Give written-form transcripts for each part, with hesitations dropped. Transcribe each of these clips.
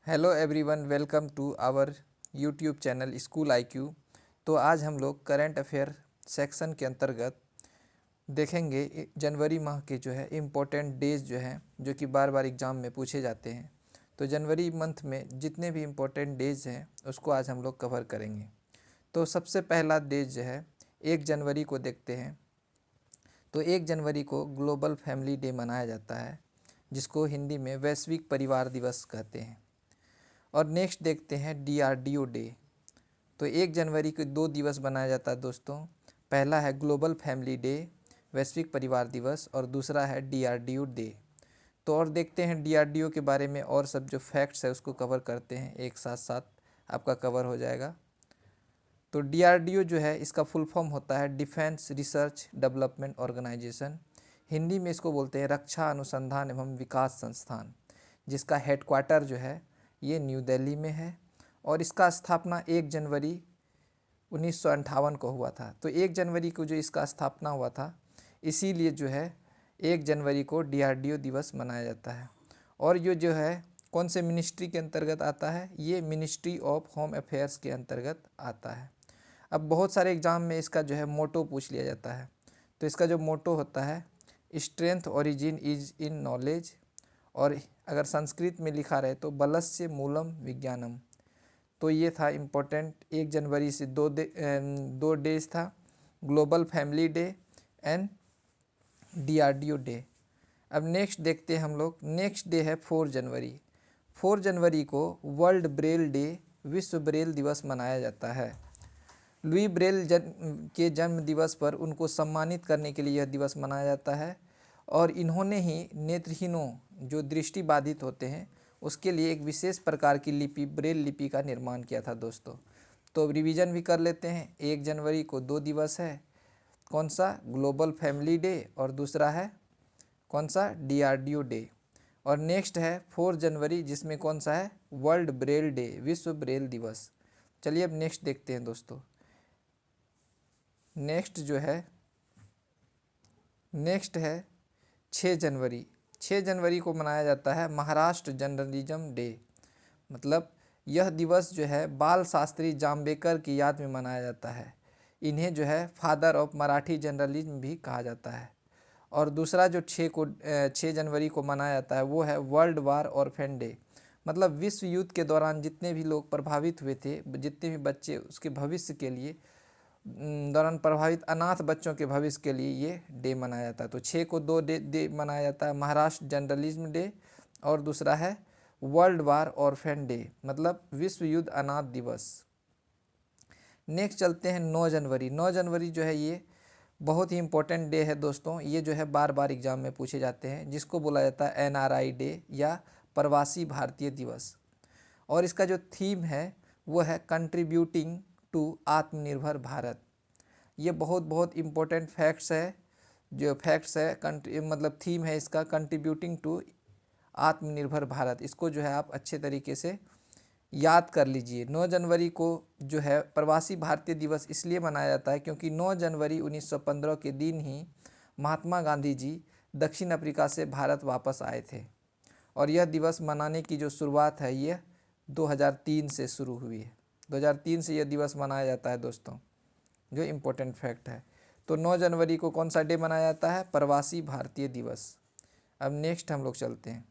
Hello everyone, welcome to our YouTube channel school IQ. तो आज हम लोग करंट अफेयर सेक्शन के अंतर्गत देखेंगे जनवरी माह के जो है इम्पोर्टेंट डेज जो हैं जो कि बार बार एग्ज़ाम में पूछे जाते हैं। तो जनवरी मंथ में जितने भी इम्पोर्टेंट डेज हैं उसको आज हम लोग कवर करेंगे। तो सबसे पहला डेज जो है 1 जनवरी को देखते हैं। तो 1 जनवरी को ग्लोबल फैमिली डे मनाया जाता है, जिसको हिंदी में वैश्विक परिवार दिवस कहते हैं। और नेक्स्ट देखते हैं DRDO डे। तो 1 जनवरी को 2 दिवस मनाया जाता है दोस्तों। पहला है ग्लोबल फैमिली डे, वैश्विक परिवार दिवस, और दूसरा है DRDO डे। तो और देखते हैं DRDO के बारे में और सब जो फैक्ट्स है उसको कवर करते हैं, एक साथ साथ आपका कवर हो जाएगा। तो DRDO जो है इसका फुल फॉर्म होता है defence research development organisation. Hindi में इसको बोलते हैं रक्षा अनुसंधान एवं विकास संस्थान, जिसका हेडक्वार्टर जो है ये न्यू दिल्ली में है। और इसका स्थापना 1 जनवरी 1958 को हुआ था। तो 1 जनवरी को जो इसका स्थापना हुआ था, इसीलिए जो है 1 जनवरी को DRDO दिवस मनाया जाता है। और ये जो है कौन से मिनिस्ट्री के अंतर्गत आता है, ये मिनिस्ट्री ऑफ होम अफेयर्स के अंतर्गत आता है। अब बहुत सारे एग्ज़ाम में इसका जो है मोटो पूछ लिया जाता है। तो इसका जो मोटो होता है, strength origin is in knowledge, और अगर संस्कृत में लिखा रहे तो बलस्य मूलम विज्ञानम। तो ये था इम्पोर्टेंट 1 जनवरी से दो डेज था, global family day and DRDO day. अब नेक्स्ट देखते हैं हम लोग। नेक्स्ट डे है 4 जनवरी। 4 जनवरी को वर्ल्ड ब्रेल डे, विश्व ब्रेल दिवस मनाया जाता है। लुई ब्रेल के जन्म दिवस पर उनको सम्मानित करने के लिए यह दिवस मनाया जाता है। और इन्होंने ही नेत्रहीनों जो दृष्टि बाधित होते हैं उसके लिए एक विशेष प्रकार की लिपि, ब्रेल लिपि का निर्माण किया था दोस्तों। तो रिवीजन भी कर लेते हैं। 1 जनवरी को 2 दिवस है, कौन सा, ग्लोबल फैमिली डे, और दूसरा है कौन सा, DRDO डे। और नेक्स्ट है 4 जनवरी, जिसमें कौन सा है, वर्ल्ड ब्रेल डे, विश्व ब्रेल दिवस। चलिए अब नेक्स्ट देखते हैं दोस्तों। नेक्स्ट है 6 जनवरी। 6 जनवरी को मनाया जाता है महाराष्ट्र जर्नलिज्म डे। मतलब यह दिवस जो है बाल शास्त्री जाम्बेकर की याद में मनाया जाता है। इन्हें जो है फादर ऑफ मराठी जर्नलिज्म भी कहा जाता है। और दूसरा जो 6 जनवरी को मनाया जाता है वो है वर्ल्ड वार ऑर्फेन डे। मतलब विश्व युद्ध के दौरान जितने भी लोग प्रभावित हुए थे, जितने भी बच्चे उसके भविष्य के लिए दौरान प्रभावित अनाथ बच्चों के भविष्य के लिए ये डे मनाया जाता है। तो 6 को 2 डे मनाया जाता है, महाराष्ट्र जर्नलिज्म डे, और दूसरा है वर्ल्ड वार ऑर्फेन डे, मतलब विश्व युद्ध अनाथ दिवस। नेक्स्ट चलते हैं 9 जनवरी। 9 जनवरी जो है ये बहुत ही इंपॉर्टेंट डे है दोस्तों। ये जो है बार बार एग्जाम में पूछे जाते हैं, जिसको बोला जाता है NRI डे या प्रवासी भारतीय दिवस। और इसका जो थीम है वो है कंट्रीब्यूटिंग टू आत्मनिर्भर भारत। ये बहुत बहुत इम्पोर्टेंट फैक्ट्स है, जो फैक्ट्स है मतलब थीम है इसका कंट्रीब्यूटिंग टू आत्मनिर्भर भारत। इसको जो है आप अच्छे तरीके से याद कर लीजिए। 9 जनवरी को जो है प्रवासी भारतीय दिवस इसलिए मनाया जाता है क्योंकि 9 जनवरी 1915 के दिन ही महात्मा गांधी जी दक्षिण अफ्रीका से भारत वापस आए थे। और यह दिवस मनाने की जो शुरुआत है ये 2003 से शुरू हुई है। 2003 से यह दिवस मनाया जाता है दोस्तों, जो इम्पोर्टेंट फैक्ट है। तो 9 जनवरी को कौन सा डे मनाया जाता है, प्रवासी भारतीय दिवस। अब नेक्स्ट हम लोग चलते हैं।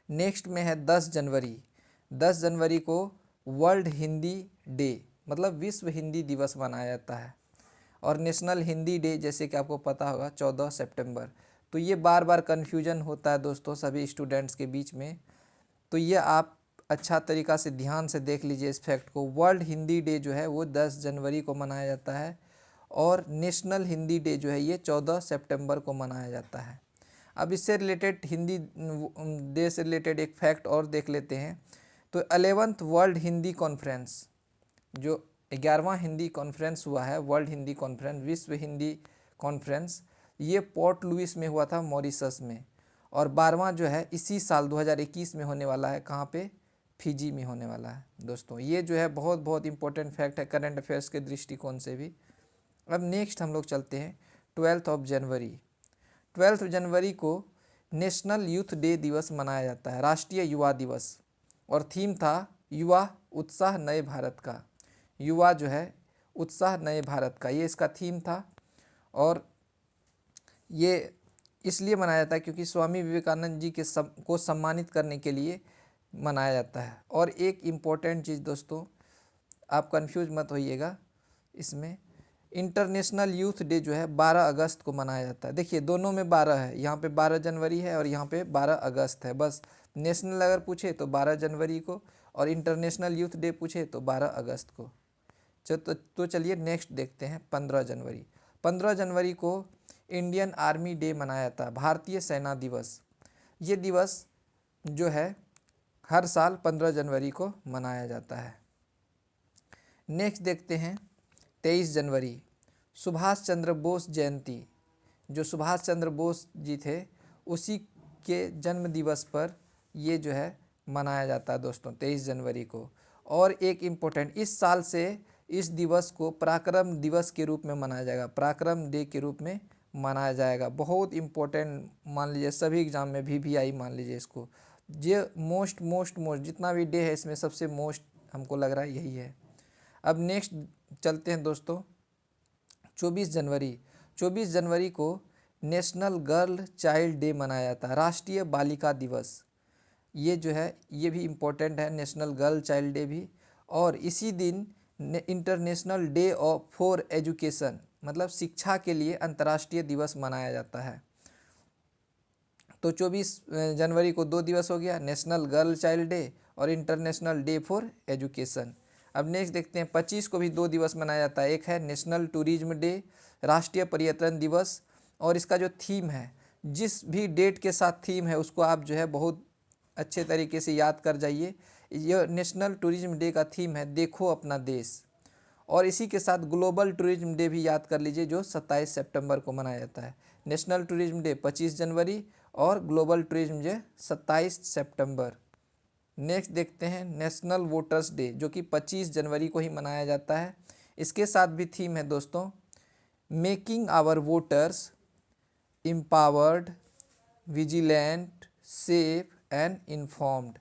नेक्स्ट में है 10 जनवरी। 10 जनवरी को वर्ल्ड हिंदी डे, मतलब विश्व हिंदी दिवस मनाया जाता है। और नेशनल हिंदी डे जैसे कि आपको पता होगा 14 सितंबर। तो ये बार बार कन्फ्यूजन होता है दोस्तों सभी स्टूडेंट्स के बीच में। तो ये आप अच्छा तरीक़ा से ध्यान से देख लीजिए इस फैक्ट को। वर्ल्ड हिंदी डे जो है वो 10 जनवरी को मनाया जाता है, और नेशनल हिंदी डे जो है ये 14 सितंबर को मनाया जाता है। अब इससे रिलेटेड हिंदी डे से रिलेटेड एक फैक्ट और देख लेते हैं। तो 11th वर्ल्ड हिंदी कॉन्फ्रेंस, जो 11वां हिंदी कॉन्फ्रेंस हुआ है, वर्ल्ड हिंदी कॉन्फ्रेंस, विश्व हिंदी कॉन्फ्रेंस, ये पोर्ट लुइस में हुआ था, मॉरिशस में। और 12वां जो है इसी साल 2021 में होने वाला है, कहाँ पे, फिजी में होने वाला है दोस्तों। ये जो है बहुत बहुत इंपॉर्टेंट फैक्ट है करंट अफेयर्स के दृष्टिकोण से भी। अब नेक्स्ट हम लोग चलते हैं 12 जनवरी। 12 जनवरी को नेशनल यूथ डे दिवस मनाया जाता है, राष्ट्रीय युवा दिवस। और थीम था युवा उत्साह नए भारत का। युवा जो है उत्साह नए भारत का, ये इसका थीम था। और ये इसलिए मनाया जाता है क्योंकि स्वामी विवेकानंद जी को सम्मानित करने के लिए मनाया जाता है। और एक इम्पोर्टेंट चीज़ दोस्तों, आप कंफ्यूज मत होइएगा इसमें, इंटरनेशनल यूथ डे जो है 12 अगस्त को मनाया जाता है। देखिए दोनों में 12 है, यहाँ पे 12 जनवरी है और यहाँ पे 12 अगस्त है। बस नेशनल अगर पूछे तो 12 जनवरी को, और इंटरनेशनल यूथ डे पूछे तो 12 अगस्त को। तो चलिए नेक्स्ट देखते हैं 15 जनवरी। 15 जनवरी को इंडियन आर्मी डे मनाया जाता है, भारतीय सेना दिवस। ये दिवस जो है हर साल 15 जनवरी को मनाया जाता है। नेक्स्ट देखते हैं 23 जनवरी, सुभाष चंद्र बोस जयंती। जो सुभाष चंद्र बोस जी थे उसी के जन्म दिवस पर ये जो है मनाया जाता है दोस्तों 23 जनवरी को। और एक इम्पोर्टेंट, इस साल से इस दिवस को पराक्रम दिवस के रूप में मनाया जाएगा, पराक्रम डे के रूप में मनाया जाएगा। बहुत इम्पोर्टेंट मान लीजिए, सभी एग्जाम में VVI मान लीजिए इसको। ये मोस्ट जितना भी डे है इसमें सबसे मोस्ट हमको लग रहा है यही है। अब नेक्स्ट चलते हैं दोस्तों 24 जनवरी। 24 जनवरी को नेशनल गर्ल चाइल्ड डे मनाया जाता है, राष्ट्रीय बालिका दिवस। ये जो है ये भी इम्पोर्टेंट है, नेशनल गर्ल चाइल्ड डे भी। और इसी दिन इंटरनेशनल डे फॉर एजुकेशन, मतलब शिक्षा के लिए अंतर्राष्ट्रीय दिवस मनाया जाता है। तो 24 जनवरी को 2 दिवस हो गया, नेशनल गर्ल चाइल्ड डे और इंटरनेशनल डे फॉर एजुकेशन। अब नेक्स्ट देखते हैं 25 को भी 2 दिवस मनाया जाता है। एक है नेशनल टूरिज्म डे, राष्ट्रीय पर्यटन दिवस। और इसका जो थीम है, जिस भी डेट के साथ थीम है उसको आप जो है बहुत अच्छे तरीके से याद कर जाइए। यह नेशनल टूरिज्म डे का थीम है देखो अपना देश। और इसी के साथ ग्लोबल टूरिज्म डे भी याद कर लीजिए जो 27 सितंबर को मनाया जाता है। नेशनल टूरिज्म डे 25 जनवरी और ग्लोबल टूरिज्म डे 27 सितंबर। नेक्स्ट देखते हैं नेशनल वोटर्स डे, जो कि 25 जनवरी को ही मनाया जाता है। इसके साथ भी थीम है दोस्तों making our voters empowered, vigilant, safe and informed.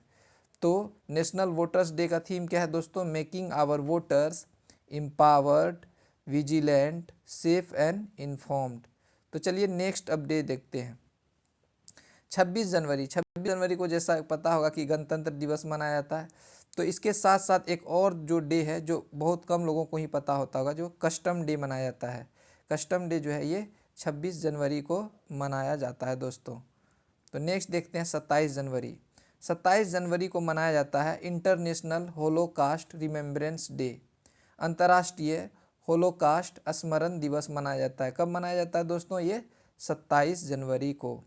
तो नेशनल वोटर्स डे का थीम क्या है दोस्तों? Making our voters empowered, vigilant, safe and informed. तो चलिए नेक्स्ट अपडेट देखते हैं 26 जनवरी। 26 जनवरी को जैसा पता होगा कि गणतंत्र दिवस मनाया जाता है। तो इसके साथ साथ एक और जो डे है जो बहुत कम लोगों को ही पता होता होगा, जो कस्टम डे मनाया जाता है। कस्टम डे जो है ये 26 जनवरी को मनाया जाता है दोस्तों। तो नेक्स्ट देखते हैं 27 जनवरी। 27 जनवरी को मनाया जाता है इंटरनेशनल होलोकास्ट रिमेम्बरेंस डे, अंतर्राष्ट्रीय होलोकास्ट स्मरण दिवस मनाया जाता है। कब मनाया जाता है दोस्तों? ये 27 जनवरी को।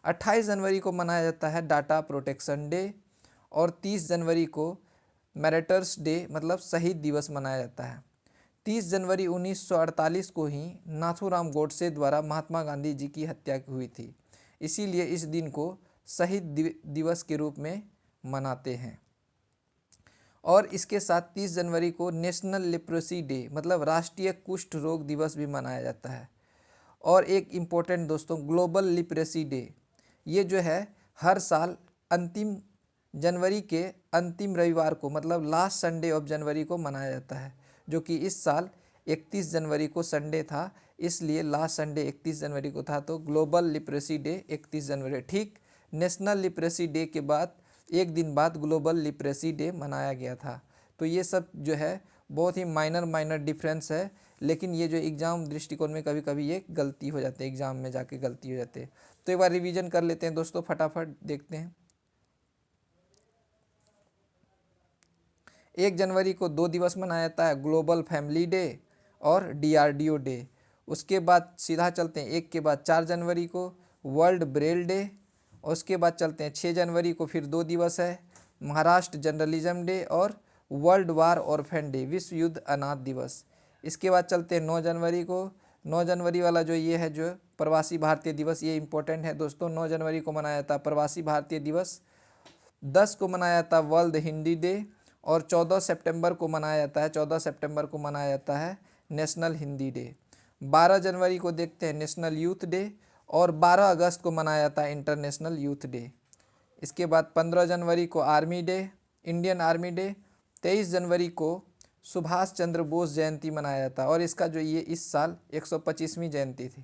28 जनवरी को मनाया जाता है डाटा प्रोटेक्शन डे, और 30 जनवरी को मैरिटर्स डे मतलब शहीद दिवस मनाया जाता है। 30 जनवरी 1948 को ही नाथूराम गोडसे द्वारा महात्मा गांधी जी की हत्या हुई थी, इसीलिए इस दिन को शहीद दिवस के रूप में मनाते हैं। और इसके साथ 30 जनवरी को नेशनल लेप्रोसी डे मतलब राष्ट्रीय कुष्ठ रोग दिवस भी मनाया जाता है। और एक इम्पोर्टेंट दोस्तों ग्लोबल लिप्रेसी डे, ये जो है हर साल अंतिम जनवरी के अंतिम रविवार को मतलब लास्ट संडे ऑफ जनवरी को मनाया जाता है, जो कि इस साल 31 जनवरी को संडे था, इसलिए लास्ट संडे 31 जनवरी को था। तो ग्लोबल लिप्रेसी डे 31 जनवरी, ठीक नेशनल लिप्रेसी डे के बाद एक दिन बाद ग्लोबल लिप्रेसी डे मनाया गया था। तो ये सब जो है बहुत ही माइनर डिफरेंस है, लेकिन ये जो एग्ज़ाम दृष्टिकोण में कभी कभी ये गलती हो जाते हैं, एग्ज़ाम में जाके गलती हो जाते हैं। तो एक बार रिवीजन कर लेते हैं दोस्तों, फटाफट देखते हैं। 1 जनवरी को 2 दिवस मनाया जाता है, ग्लोबल फैमिली डे और DRDO डे। उसके बाद सीधा चलते हैं 1 के बाद 4 जनवरी को वर्ल्ड ब्रेल डे, और उसके बाद चलते हैं 6 जनवरी को फिर 2 दिवस है, महाराष्ट्र जर्नलिज्म डे और वर्ल्ड वार ऑर्फेन डे विश्व युद्ध अनाथ दिवस। इसके बाद चलते हैं 9 जनवरी को, 9 जनवरी वाला जो ये है जो प्रवासी भारतीय दिवस, ये इंपॉर्टेंट है दोस्तों। 9 जनवरी को मनाया जाता है प्रवासी भारतीय दिवस। 10 को मनाया जाता है वर्ल्ड हिंदी डे, और 14 सितंबर को मनाया जाता है, 14 सितंबर को मनाया जाता है नेशनल हिंदी डे। 12 जनवरी को देखते हैं नेशनल यूथ डे, और 12 अगस्त को मनाया जाता है इंटरनेशनल यूथ डे। इसके बाद 15 जनवरी को army day, Indian army day. 23 जनवरी को सुभाष चंद्र बोस जयंती मनाया जाता है और इसका जो ये इस साल 125वीं जयंती थी।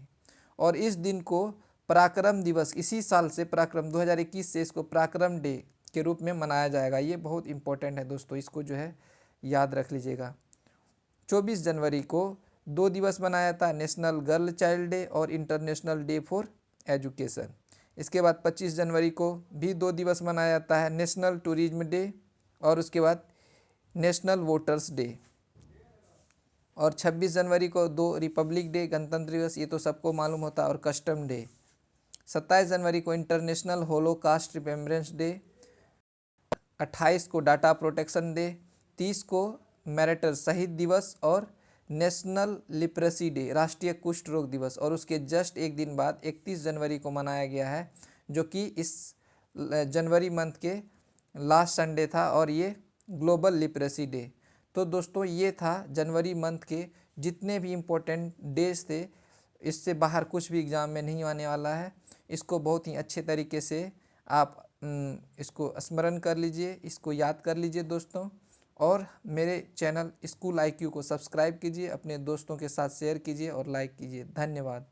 और इस दिन को पराक्रम दिवस, इसी साल से पराक्रम 2021 से इसको पराक्रम डे के रूप में मनाया जाएगा। ये बहुत इंपॉर्टेंट है दोस्तों, इसको जो है याद रख लीजिएगा। 24 जनवरी को 2 दिवस मनाया जाता है, नेशनल गर्ल चाइल्ड डे और इंटरनेशनल डे फॉर एजुकेशन। इसके बाद 25 जनवरी को भी 2 दिवस मनाया जाता है, नेशनल टूरिज्म डे और उसके बाद नेशनल वोटर्स डे। और 26 जनवरी को 2 रिपब्लिक डे, गणतंत्र दिवस, ये तो सबको मालूम होता है, और कस्टम डे। 27 जनवरी को इंटरनेशनल होलोकास्ट रिमेम्बरेंस डे। 28 को डाटा प्रोटेक्शन डे। 30 को मैरिटर शहीद दिवस और नेशनल लिप्रेसी डे, राष्ट्रीय कुष्ठ रोग दिवस। और उसके जस्ट एक दिन बाद 31 जनवरी को मनाया गया है, जो कि इस जनवरी मंथ के लास्ट संडे था, और ये ग्लोबल लिप्रेसी डे। तो दोस्तों ये था जनवरी मंथ के जितने भी इम्पोर्टेंट डेज थे। इससे बाहर कुछ भी एग्ज़ाम में नहीं आने वाला है। इसको बहुत ही अच्छे तरीके से आप इसको स्मरण कर लीजिए, इसको याद कर लीजिए दोस्तों। और मेरे चैनल स्कूल IQ को सब्सक्राइब कीजिए, अपने दोस्तों के साथ शेयर कीजिए और लाइक कीजिए। धन्यवाद।